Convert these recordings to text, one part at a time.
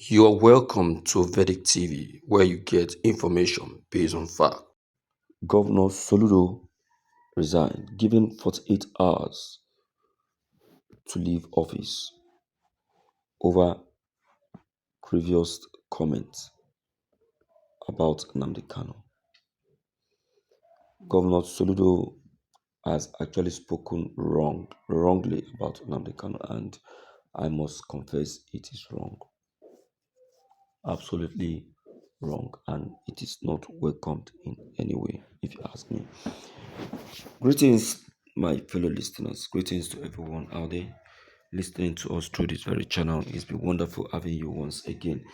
You are welcome to Vedic TV, where you get information based on fact. Governor Soludo resigned, given 48 hours to leave office over previous comments about Nnamdi Kanu. Governor Soludo has actually spoken wrongly about Nnamdi Kanu, and I must confess it is wrong, absolutely wrong, and it is not welcomed in any way, if you ask me. Greetings, my fellow listeners. Greetings to everyone out there listening to us through this very channel. It's been wonderful having you once again.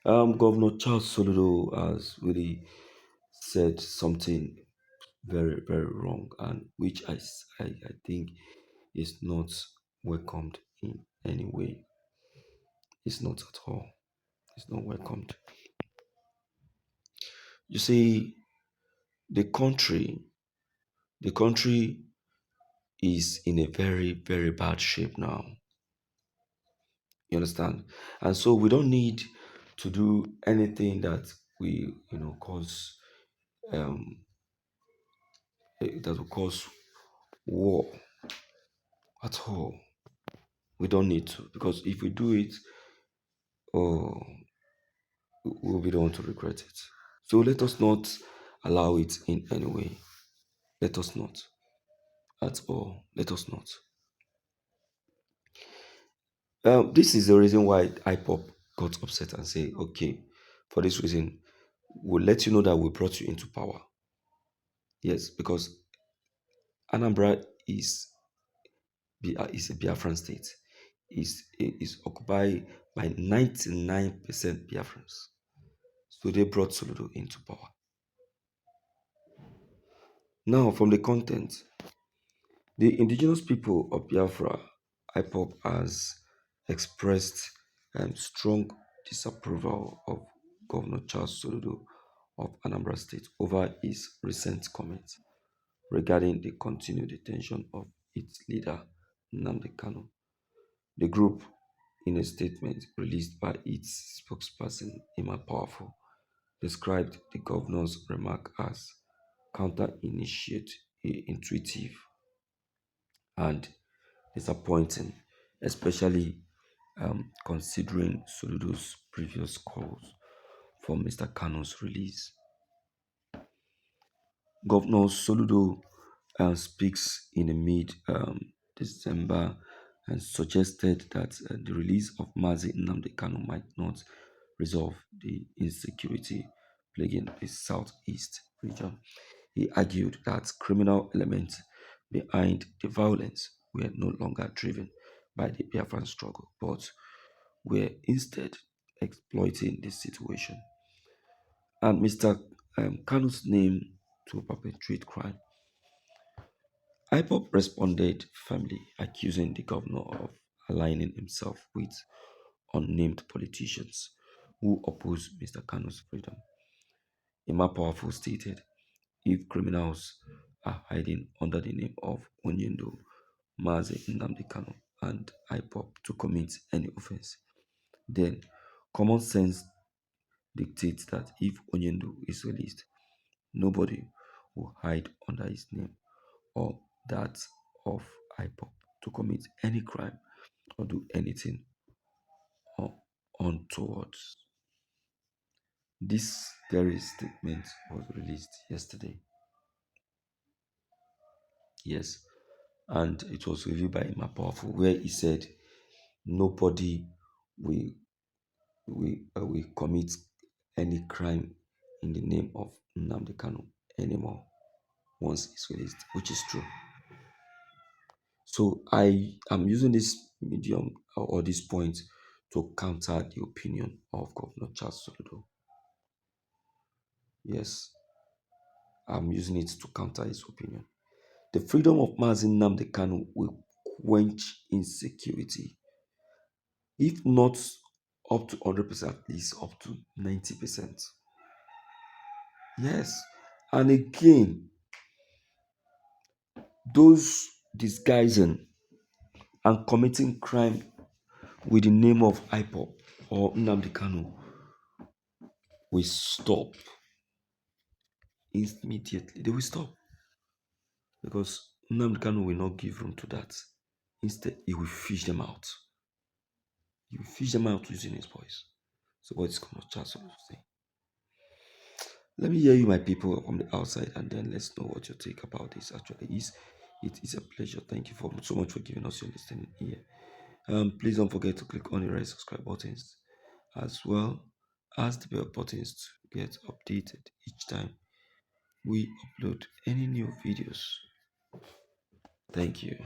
Governor Charles Soludo has really said something very, very wrong, and which I think is not welcomed in any way. It's not at all. It's not welcomed. You see, the country, the country is in a very, very bad shape now. You understand? And so we don't need to do anything that we, cause that will cause war at all. We don't need to, because if we do it, oh, we'll be the one to regret it. So let us not allow it in any way. Let us not at all. Let us not. This is the reason why IPOP got upset and say, okay, for this reason, we'll let you know that we brought you into power. Yes, because Anambra is a Biafran state. Is occupied by 99% Biafrans. So they brought Soludo into power. Now, from the content, the indigenous people of Biafra, IPOP, has expressed strong disapproval of Governor Charles Soludo of Anambra State over his recent comments regarding the continued detention of its leader, Nnamdi Kanu. The group, in a statement released by its spokesperson, Emma Powerful, described the governor's remark as counter-intuitive and disappointing, especially considering Soludo's previous calls for Mr. Kanu's release. Governor Soludo speaks in a mid-December and suggested that the release of Mazi Nnamdi Kanu might not resolve the insecurity plaguing the southeast region. He argued that criminal elements behind the violence were no longer driven by the Biafran struggle, but were instead exploiting the situation. And Mr. Kanu's name to perpetrate crime. IPOP responded firmly, accusing the governor of aligning himself with unnamed politicians who oppose Mr. Kanu's freedom. Emma Powerful stated, if criminals are hiding under the name of Onyendo, Mazi Nnamdi Kanu, and IPOP to commit any offense, then common sense dictates that if Onyendo is released, nobody will hide under his name or that of IPOP to commit any crime or do anything untoward. This very statement was released yesterday. Yes, and it was reviewed by Emma Powerful, where he said nobody will, will commit any crime in the name of Nnamdi Kanu anymore once it's released, which is true. So I am using this medium or this point to counter the opinion of Governor Charles Soludo. Yes, I'm using it to counter his opinion. The freedom of Mazi Nnamdi Kanu will quench insecurity, if not up to 100%, at least up to 90%. Yes, and again, those disguising and committing crime with the name of IPOP, or Nnamdi Kanu will stop immediately. They will stop because Nnamdi Kanu will not give room to that. Instead, he will fish them out. He will fish them out using his voice. So what is going to Soludo say? Let me hear you, my people, from the outside, and then let's know what you think about this. Actually, it is a pleasure. Thank you so much for giving us your listening ear. Please don't forget to click on the red subscribe buttons as well as the bell buttons to get updated each time we upload any new videos. Thank you.